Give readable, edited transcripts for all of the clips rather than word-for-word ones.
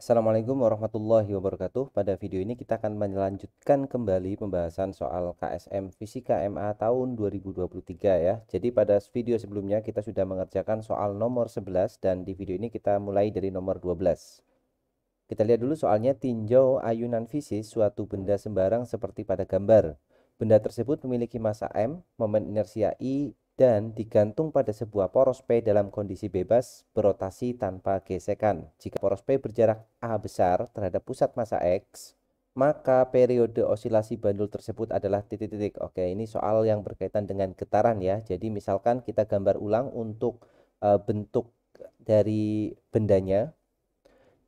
Assalamualaikum warahmatullahi wabarakatuh. Pada video ini kita akan melanjutkan kembali pembahasan soal KSM Fisika MA tahun 2023 ya. Jadi pada video sebelumnya kita sudah mengerjakan soal nomor 11 dan di video ini kita mulai dari nomor 12. Kita lihat dulu soalnya. Tinjau ayunan fisis suatu benda sembarang seperti pada gambar. Benda tersebut memiliki massa M, momen inersia I, dan digantung pada sebuah poros P dalam kondisi bebas berotasi tanpa gesekan. Jika poros P berjarak A besar terhadap pusat massa X, maka periode osilasi bandul tersebut adalah titik-titik. Oke, ini soal yang berkaitan dengan getaran ya. Jadi misalkan kita gambar ulang untuk bentuk dari bendanya.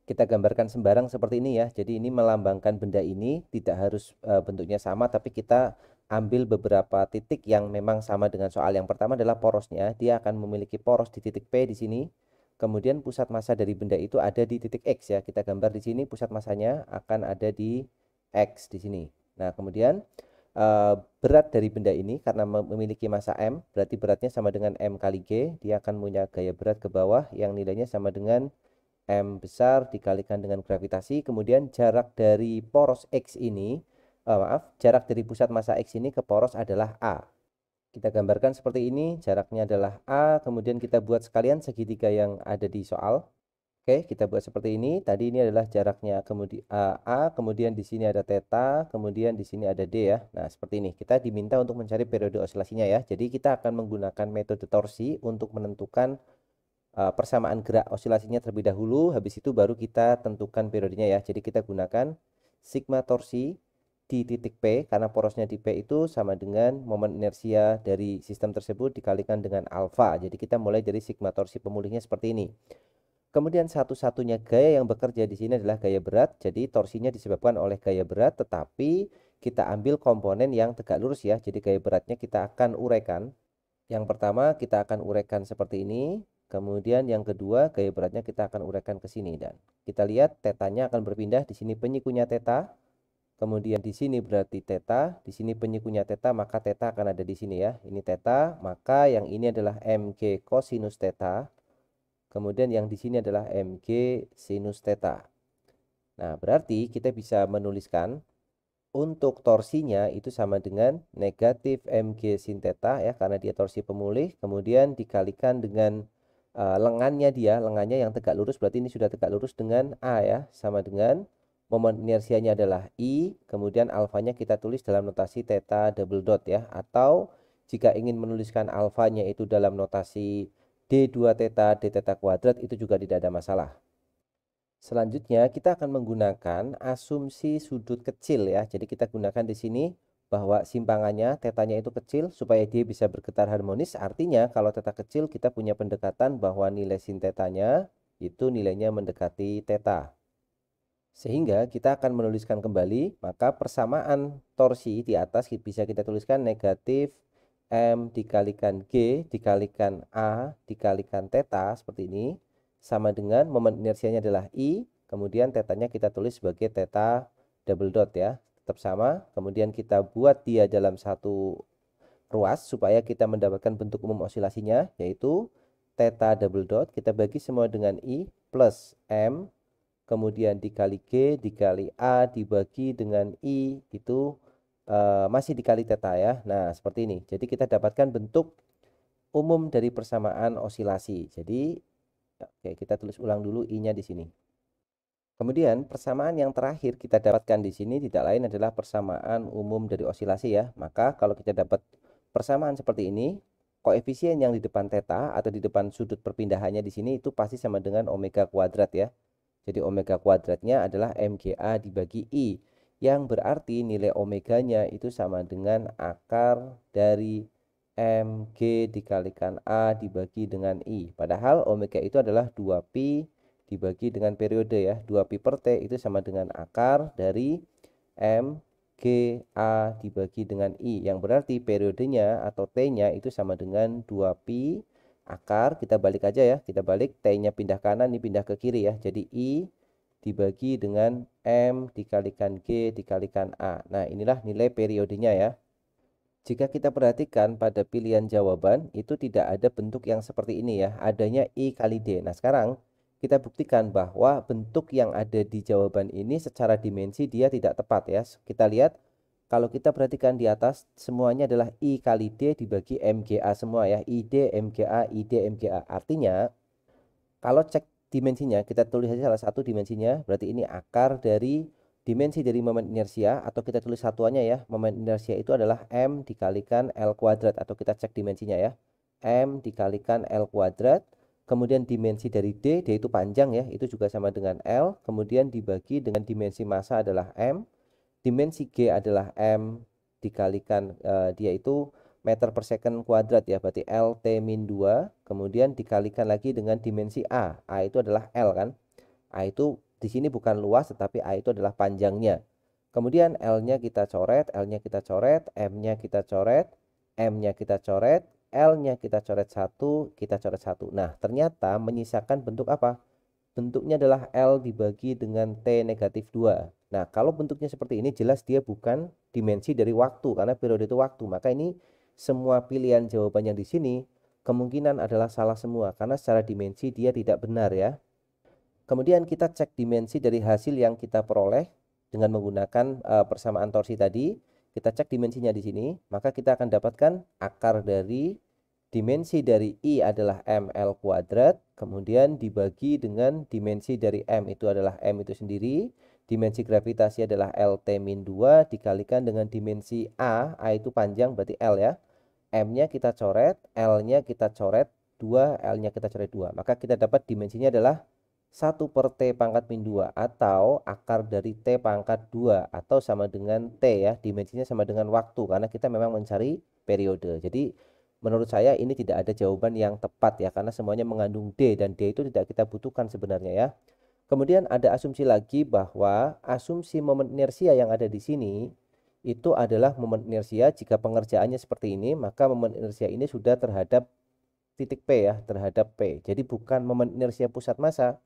Kita gambarkan sembarang seperti ini ya. Jadi ini melambangkan benda ini tidak harus bentuknya sama, tapi kita ambil beberapa titik yang memang sama dengan soal. Yang pertama adalah porosnya. Dia akan memiliki poros di titik P di sini. Kemudian pusat massa dari benda itu ada di titik X ya. Kita gambar di sini pusat massanya akan ada di X di sini. Nah, kemudian berat dari benda ini karena memiliki massa M, berarti beratnya sama dengan M kali G. Dia akan punya gaya berat ke bawah yang nilainya sama dengan M besar dikalikan dengan gravitasi. Kemudian jarak dari poros X ini, jarak dari pusat massa X ini ke poros adalah A. Kita gambarkan seperti ini, jaraknya adalah A, kemudian kita buat sekalian segitiga yang ada di soal. Oke, kita buat seperti ini. Tadi ini adalah jaraknya, kemudian A, kemudian di sini ada theta, kemudian di sini ada D ya. Nah, seperti ini. Kita diminta untuk mencari periode osilasinya ya. Jadi kita akan menggunakan metode torsi untuk menentukan persamaan gerak osilasinya terlebih dahulu, habis itu baru kita tentukan periodenya ya. Jadi kita gunakan sigma torsi di titik P, karena porosnya di P itu sama dengan momen inersia dari sistem tersebut dikalikan dengan alfa. Jadi kita mulai dari sigma torsi pemulihnya seperti ini. Kemudian satu-satunya gaya yang bekerja di sini adalah gaya berat. Jadi torsinya disebabkan oleh gaya berat, tetapi kita ambil komponen yang tegak lurus ya. Jadi gaya beratnya kita akan uraikan. Yang pertama kita akan uraikan seperti ini. Kemudian yang kedua gaya beratnya kita akan uraikan ke sini, dan kita lihat tetanya akan berpindah. Di sini penyikunya teta, kemudian di sini berarti teta, di sini penyikunya teta, maka teta akan ada di sini ya. Ini teta, maka yang ini adalah mg kosinus teta. Kemudian yang di sini adalah mg sinus teta. Nah, berarti kita bisa menuliskan untuk torsinya itu sama dengan negatif mg sin theta ya, karena dia torsi pemulih, kemudian dikalikan dengan lengannya yang tegak lurus, berarti ini sudah tegak lurus dengan A ya, sama dengan momen inersianya adalah I, kemudian alfanya kita tulis dalam notasi theta double dot ya, atau jika ingin menuliskan alfanya itu dalam notasi D2 theta D theta kuadrat itu juga tidak ada masalah. Selanjutnya kita akan menggunakan asumsi sudut kecil ya. Jadi kita gunakan di sini bahwa simpangannya tetanya itu kecil supaya dia bisa bergetar harmonis. Artinya kalau teta kecil kita punya pendekatan bahwa nilai sin tetanya itu nilainya mendekati teta. Sehingga kita akan menuliskan kembali, maka persamaan torsi di atas bisa kita tuliskan negatif M dikalikan G dikalikan A dikalikan teta seperti ini, sama dengan momen inersianya adalah I, kemudian tetanya kita tulis sebagai teta double dot ya, tetap sama. Kemudian kita buat dia dalam satu ruas supaya kita mendapatkan bentuk umum osilasinya, yaitu teta double dot kita bagi semua dengan I plus M, kemudian dikali G dikali A dibagi dengan I, itu masih dikali teta ya. Nah, seperti ini. Jadi kita dapatkan bentuk umum dari persamaan osilasi. Jadi oke, kita tulis ulang dulu I-nya di sini. Kemudian persamaan yang terakhir kita dapatkan di sini tidak lain adalah persamaan umum dari osilasi ya. Maka kalau kita dapat persamaan seperti ini, koefisien yang di depan teta atau di depan sudut perpindahannya di sini itu pasti sama dengan omega kuadrat ya. Jadi omega kuadratnya adalah MGA dibagi I, yang berarti nilai omeganya itu sama dengan akar dari MG dikalikan A dibagi dengan I. Padahal omega itu adalah 2pi dibagi dengan periode ya. 2pi per T itu sama dengan akar dari MGA dibagi dengan I, yang berarti periodenya atau T-nya itu sama dengan 2pi akar, kita balik aja ya, kita balik, T-nya pindah kanan, ini pindah ke kiri ya. Jadi I dibagi dengan M dikalikan G dikalikan A. Nah, inilah nilai periodenya ya. Jika kita perhatikan pada pilihan jawaban itu tidak ada bentuk yang seperti ini ya, adanya I kali D. Nah, sekarang kita buktikan bahwa bentuk yang ada di jawaban ini secara dimensi dia tidak tepat ya. Kita lihat kalau kita perhatikan di atas semuanya adalah I kali D dibagi MGA semua ya. ID MGA ID MGA. Artinya kalau cek dimensinya, kita tulis saja salah satu dimensinya, berarti ini akar dari dimensi dari momen inersia, atau kita tulis satuannya ya, momen inersia itu adalah M dikalikan L kuadrat, atau kita cek dimensinya ya, M dikalikan L kuadrat, kemudian dimensi dari D itu panjang ya, itu juga sama dengan L, kemudian dibagi dengan dimensi massa adalah M, dimensi G adalah M dikalikan, dia itu meter per second kuadrat ya, berarti L T min 2, kemudian dikalikan lagi dengan dimensi A itu adalah L kan, A itu di sini bukan luas tetapi A itu adalah panjangnya, kemudian L-nya kita coret, L-nya kita coret, M-nya kita coret, M-nya kita coret, L-nya kita coret satu, kita coret satu. Nah ternyata menyisakan bentuk apa? Bentuknya adalah L dibagi dengan T negatif 2. Nah, kalau bentuknya seperti ini jelas dia bukan dimensi dari waktu karena periode itu waktu. Maka ini semua pilihan jawaban yang di sini kemungkinan adalah salah semua karena secara dimensi dia tidak benar ya. Kemudian kita cek dimensi dari hasil yang kita peroleh dengan menggunakan persamaan torsi tadi. Kita cek dimensinya di sini, maka kita akan dapatkan akar dari dimensi dari I adalah ML kuadrat, kemudian dibagi dengan dimensi dari M itu adalah M itu sendiri, dimensi gravitasi adalah LT min 2 dikalikan dengan dimensi A itu panjang berarti L ya, M-nya kita coret, L-nya kita coret 2, L-nya kita coret 2, maka kita dapat dimensinya adalah 1 per T pangkat min 2 atau akar dari T pangkat 2 atau sama dengan T ya, dimensinya sama dengan waktu karena kita memang mencari periode. Jadi menurut saya ini tidak ada jawaban yang tepat ya karena semuanya mengandung D dan D itu tidak kita butuhkan sebenarnya ya. Kemudian ada asumsi lagi bahwa asumsi momen inersia yang ada di sini itu adalah momen inersia jika pengerjaannya seperti ini, maka momen inersia ini sudah terhadap titik P ya, terhadap P. Jadi bukan momen inersia pusat massa,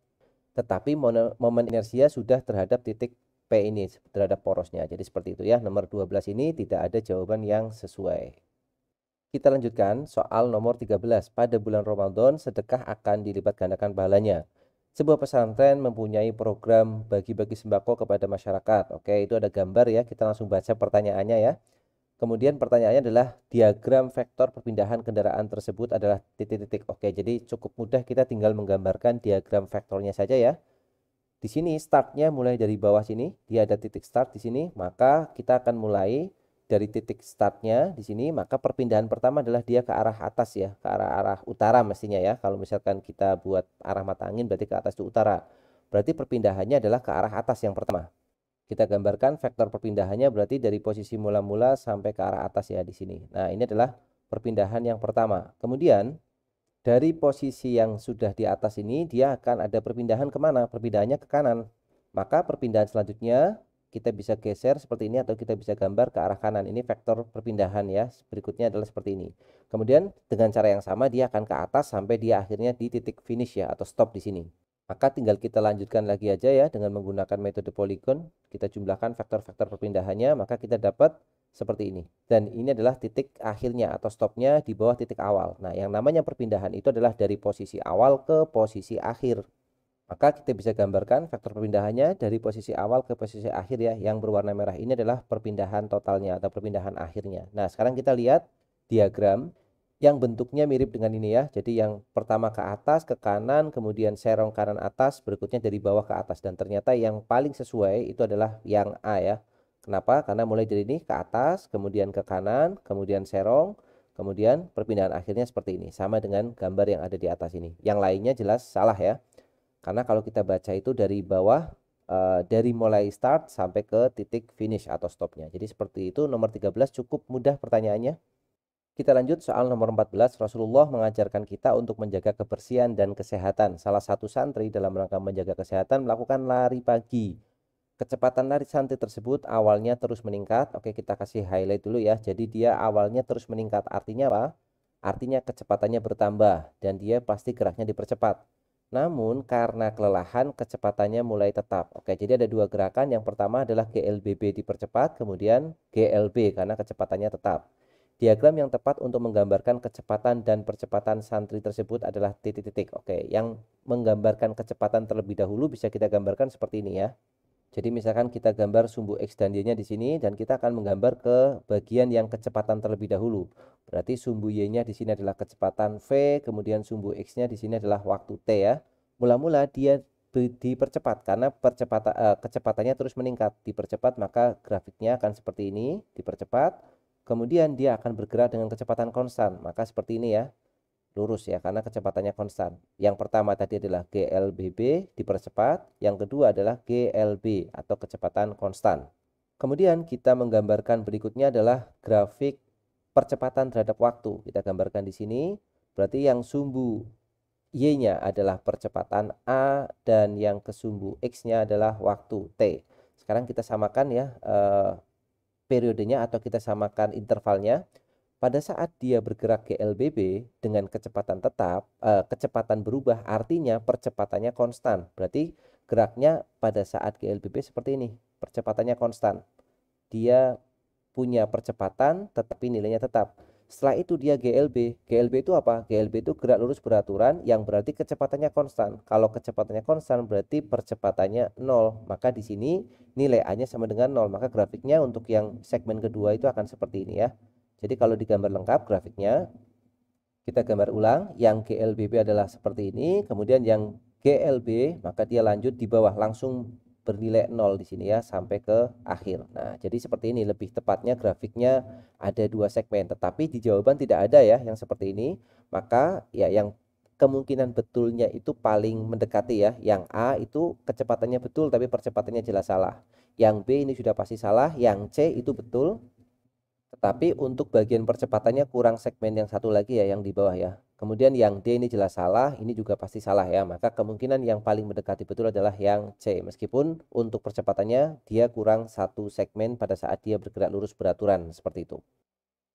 tetapi momen inersia sudah terhadap titik P ini, terhadap porosnya. Jadi seperti itu ya, nomor 12 ini tidak ada jawaban yang sesuai. Kita lanjutkan soal nomor 13. Pada bulan Ramadan, sedekah akan dilipat gandakan pahalanya. Sebuah pesantren mempunyai program bagi-bagi sembako kepada masyarakat. Oke, itu ada gambar ya, kita langsung baca pertanyaannya ya. Kemudian pertanyaannya adalah diagram vektor perpindahan kendaraan tersebut adalah titik-titik. Oke, jadi cukup mudah kita tinggal menggambarkan diagram vektornya saja ya. Di sini startnya mulai dari bawah sini, dia ada titik start di sini, maka kita akan mulai dari titik startnya di sini, maka perpindahan pertama adalah dia ke arah atas ya, ke arah utara mestinya ya. Kalau misalkan kita buat arah mata angin berarti ke atas itu utara. Berarti perpindahannya adalah ke arah atas yang pertama. Kita gambarkan vektor perpindahannya berarti dari posisi mula-mula sampai ke arah atas ya di sini. Nah, ini adalah perpindahan yang pertama. Kemudian dari posisi yang sudah di atas ini dia akan ada perpindahan kemana? Perpindahannya ke kanan. Maka perpindahan selanjutnya kita bisa geser seperti ini atau kita bisa gambar ke arah kanan. Ini vektor perpindahan ya. Berikutnya adalah seperti ini. Kemudian dengan cara yang sama dia akan ke atas sampai dia akhirnya di titik finish ya atau stop di sini. Maka tinggal kita lanjutkan lagi aja ya dengan menggunakan metode polygon. Kita jumlahkan vektor-vektor perpindahannya, maka kita dapat seperti ini. Dan ini adalah titik akhirnya atau stopnya di bawah titik awal. Nah, yang namanya perpindahan itu adalah dari posisi awal ke posisi akhir. Maka kita bisa gambarkan vektor perpindahannya dari posisi awal ke posisi akhir ya. Yang berwarna merah ini adalah perpindahan totalnya atau perpindahan akhirnya. Nah, sekarang kita lihat diagram yang bentuknya mirip dengan ini ya. Jadi yang pertama ke atas, ke kanan, kemudian serong kanan atas, berikutnya dari bawah ke atas. Dan ternyata yang paling sesuai itu adalah yang A ya. Kenapa? Karena mulai dari ini ke atas, kemudian ke kanan, kemudian serong, kemudian perpindahan akhirnya seperti ini. Sama dengan gambar yang ada di atas ini. Yang lainnya jelas salah ya. Karena kalau kita baca itu dari bawah, dari mulai start sampai ke titik finish atau stopnya. Jadi seperti itu, nomor 13 cukup mudah pertanyaannya. Kita lanjut soal nomor 14. Rasulullah mengajarkan kita untuk menjaga kebersihan dan kesehatan. Salah satu santri dalam rangka menjaga kesehatan melakukan lari pagi. Kecepatan lari santri tersebut awalnya terus meningkat. Oke, kita kasih highlight dulu ya. Jadi dia awalnya terus meningkat. Artinya apa? Artinya kecepatannya bertambah dan dia pasti geraknya dipercepat. Namun karena kelelahan kecepatannya mulai tetap. Oke, jadi ada dua gerakan. Yang pertama adalah GLBB dipercepat, kemudian GLB karena kecepatannya tetap. Diagram yang tepat untuk menggambarkan kecepatan dan percepatan santri tersebut adalah titik-titik. Oke, yang menggambarkan kecepatan terlebih dahulu bisa kita gambarkan seperti ini ya. Jadi misalkan kita gambar sumbu X dan Y-nya di sini, dan kita akan menggambar ke bagian yang kecepatan terlebih dahulu. Berarti sumbu Y-nya di sini adalah kecepatan V, kemudian sumbu X-nya di sini adalah waktu T ya. Mula-mula dia dipercepat karena kecepatannya terus meningkat. Dipercepat maka grafiknya akan seperti ini, dipercepat. Kemudian dia akan bergerak dengan kecepatan konstan, maka seperti ini ya, lurus ya, karena kecepatannya konstan. Yang pertama tadi adalah GLBB dipercepat, yang kedua adalah GLB atau kecepatan konstan. Kemudian kita menggambarkan berikutnya adalah grafik percepatan terhadap waktu. Kita gambarkan di sini, berarti yang sumbu Y-nya adalah percepatan A dan yang ke sumbu X-nya adalah waktu T. Sekarang kita samakan ya periodenya atau kita samakan intervalnya. Pada saat dia bergerak GLBB dengan kecepatan tetap, kecepatan berubah artinya percepatannya konstan. Berarti geraknya pada saat GLBB seperti ini, percepatannya konstan. Dia punya percepatan tetapi nilainya tetap. Setelah itu dia GLB. GLB itu apa? GLB itu gerak lurus beraturan yang berarti kecepatannya konstan. Kalau kecepatannya konstan berarti percepatannya 0. Maka di sini nilai A-nya sama dengan 0. Maka grafiknya untuk yang segmen kedua itu akan seperti ini ya. Jadi kalau digambar lengkap grafiknya, kita gambar ulang. Yang GLBB adalah seperti ini. Kemudian yang GLB maka dia lanjut di bawah langsung bernilai 0 di sini ya sampai ke akhir. Nah, jadi seperti ini lebih tepatnya grafiknya ada dua segmen, tetapi di jawaban tidak ada ya yang seperti ini. Maka ya yang kemungkinan betulnya itu paling mendekati ya. Yang A itu kecepatannya betul tapi percepatannya jelas salah. Yang B ini sudah pasti salah, yang C itu betul. Tetapi untuk bagian percepatannya kurang segmen yang satu lagi ya yang di bawah ya. Kemudian yang D ini jelas salah, ini juga pasti salah ya. Maka kemungkinan yang paling mendekati betul adalah yang C. Meskipun untuk percepatannya dia kurang satu segmen pada saat dia bergerak lurus beraturan seperti itu.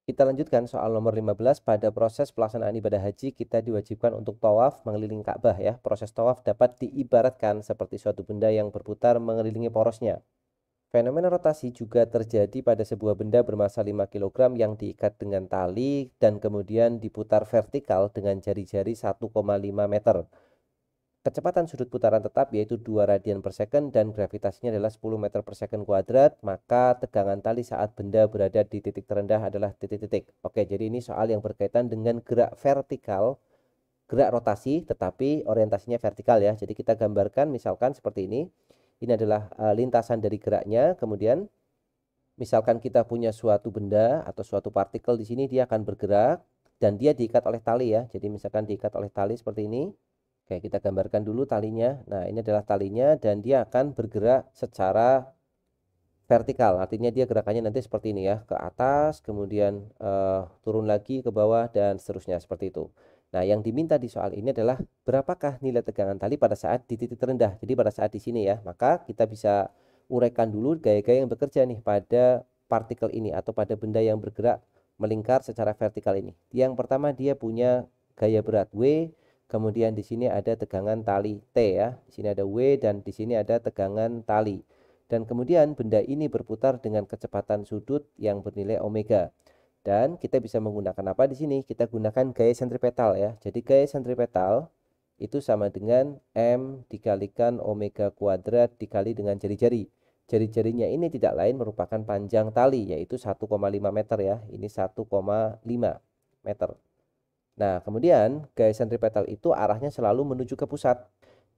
Kita lanjutkan soal nomor 15. Pada proses pelaksanaan ibadah haji kita diwajibkan untuk tawaf mengelilingi Ka'bah ya. Proses tawaf dapat diibaratkan seperti suatu benda yang berputar mengelilingi porosnya. Fenomena rotasi juga terjadi pada sebuah benda bermassa 5 kg yang diikat dengan tali dan kemudian diputar vertikal dengan jari-jari 1,5 meter. Kecepatan sudut putaran tetap yaitu 2 radian per second dan gravitasinya adalah 10 meter per second kuadrat, maka tegangan tali saat benda berada di titik terendah adalah titik-titik. Oke, jadi ini soal yang berkaitan dengan gerak vertikal, gerak rotasi tetapi orientasinya vertikal ya. Jadi kita gambarkan misalkan seperti ini. Ini adalah lintasan dari geraknya. Kemudian misalkan kita punya suatu benda atau suatu partikel di sini, dia akan bergerak dan dia diikat oleh tali ya. Jadi misalkan diikat oleh tali seperti ini. Oke, kita gambarkan dulu talinya. Nah, ini adalah talinya dan dia akan bergerak secara vertikal. Artinya dia gerakannya nanti seperti ini ya, ke atas, kemudian turun lagi ke bawah dan seterusnya seperti itu. Nah, yang diminta di soal ini adalah berapakah nilai tegangan tali pada saat di titik terendah. Jadi pada saat di sini ya, maka kita bisa uraikan dulu gaya-gaya yang bekerja nih pada partikel ini atau pada benda yang bergerak melingkar secara vertikal ini. Yang pertama dia punya gaya berat W, kemudian di sini ada tegangan tali T ya. Di sini ada W dan di sini ada tegangan tali. Dan kemudian benda ini berputar dengan kecepatan sudut yang bernilai omega. Dan kita bisa menggunakan apa di sini? Kita gunakan gaya sentripetal ya. Jadi gaya sentripetal itu sama dengan M dikalikan omega kuadrat dikali dengan jari-jari. Jari-jarinya ini tidak lain merupakan panjang tali yaitu 1,5 meter ya. Ini 1,5 meter. Nah, kemudian gaya sentripetal itu arahnya selalu menuju ke pusat.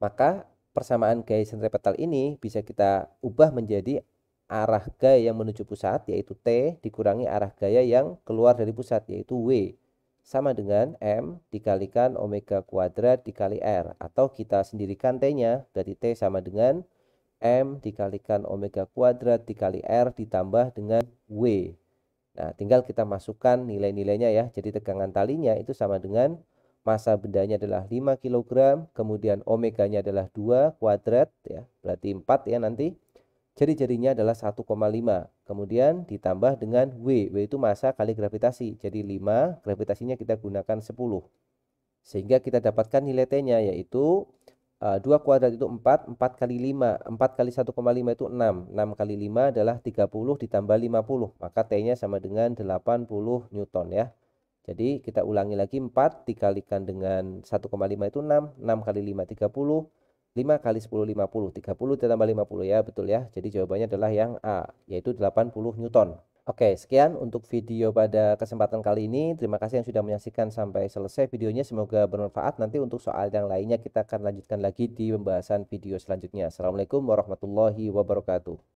Maka persamaan gaya sentripetal ini bisa kita ubah menjadi arah gaya yang menuju pusat yaitu T dikurangi arah gaya yang keluar dari pusat yaitu W, sama dengan M dikalikan omega kuadrat dikali R, atau kita sendirikan T-nya, berarti T sama dengan M dikalikan omega kuadrat dikali R ditambah dengan W. Nah, tinggal kita masukkan nilai-nilainya ya. Jadi tegangan talinya itu sama dengan massa bendanya adalah 5 kg, kemudian omeganya adalah 2 kuadrat ya, berarti 4 ya nanti. Jari-jarinya adalah 1,5. Kemudian ditambah dengan W. W itu massa kali gravitasi. Jadi 5, gravitasinya kita gunakan 10. Sehingga kita dapatkan nilai T-nya yaitu 2 kuadrat itu 4, 4 kali 5, 4 kali 1,5 itu 6, 6 kali 5 adalah 30 ditambah 50, maka T-nya sama dengan 80 Newton ya. Jadi kita ulangi lagi, 4 dikalikan dengan 1,5 itu 6, 6 kali 5 30, 5 kali 10 50, 30 ditambah 50 ya, betul ya. Jadi jawabannya adalah yang A, yaitu 80 Newton. Oke, sekian untuk video pada kesempatan kali ini. Terima kasih yang sudah menyaksikan sampai selesai videonya. Semoga bermanfaat. Nanti untuk soal yang lainnya kita akan lanjutkan lagi di pembahasan video selanjutnya. Assalamualaikum warahmatullahi wabarakatuh.